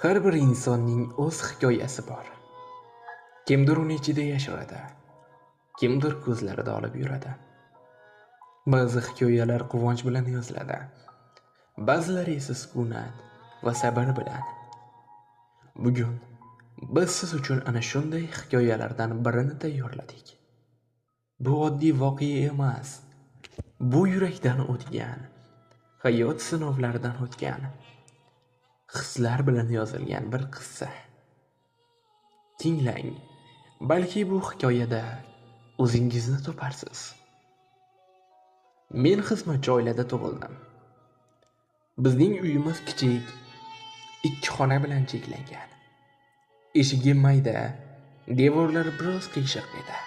Har bir insonning o'z hikoyasi bor. Kimdir uni ichida yashiradi, kimdir ko'zlarida olib yuradi. Ba'zi hikoyalar quvonch bilan yoziladi, ba'zilari esa sukunat va sabr bilan. Bugun biz siz uchun ana shunday hikoyalardan birini tayyorladik. Bu oddiy voqea emas. Bu yurakdan o'tgan, hayot sinovlaridan o'tgan, hislar bilan yozilgan bir qissa. Tinglang, balki bu hikoyada o'zingizni toparsiz. Men xizmatchi oilada tug'ildim. Bizning uyimiz kichik, 2 xona bilan cheklangan. Eshigi mayda, devorlari biroz qiyshiq edi.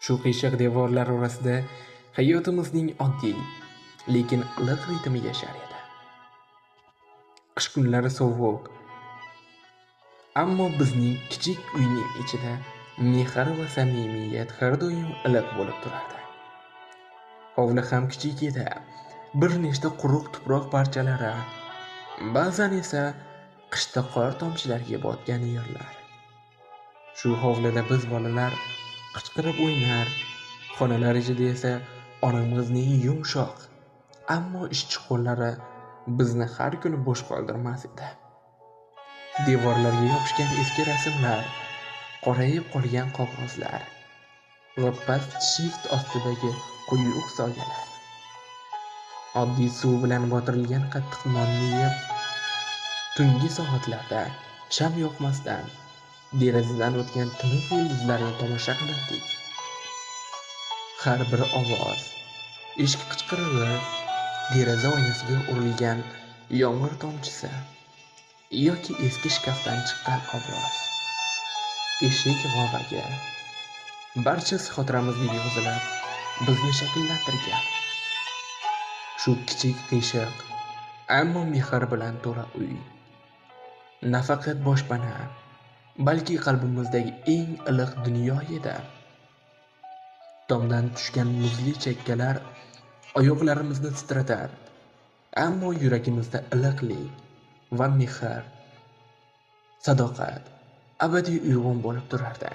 Shu qiyshiq devorlar orasida hayotimizning oddiy, lekin iliq ritmi yashar edi. Qish kunlari sovuq, ammo bizning kichik uyning ichida mehr va samimiyat har doim iliq bo'lib turardi. Hovli ham kichik edi. Bir nechta quruq tuproq parchalari, ba'zan esa qishda qor tomchilariga botgan yerlar. Shu hovlida biz bolalar qichqirib o'ynar, xonalar ichida esa onamizning yumshoq, ammo ishchi qo'llari bizni har kuni bo'sh qoldirmas edi. Devorlarga yopishgan eski rasmlar, qorayib qolgan qog'ozlar va past shift ostidagi quyuq soyalar. Oddiy suv bilan botirilgan qattiq nonni yeb, tungi soatlarda sham yoqmasdan derazadan o'tgan tiniq yulduzlarni tomosha qilardik. Har bir ovoz, eshik qichqirig'i, deraza oynasiga urilgan yomg'ir tomchisi yoki eski shkafdan chiqqan ovoz, eshik g'ovagi, barchasi xotiramizga yozilib, bizni shakllantirgan. Shu kichik qiyshiq, ammo mehr bilan to'la uy nafaqat boshpana, balki qalbimizdagi eng iliq dunyo edi. Tomdan tushgan muzli chakkalar oyoqlarimizni titratar, ammo yuragimizda iliqlik va mehr, sadoqat abadiy uyg'un bo'lib turardi.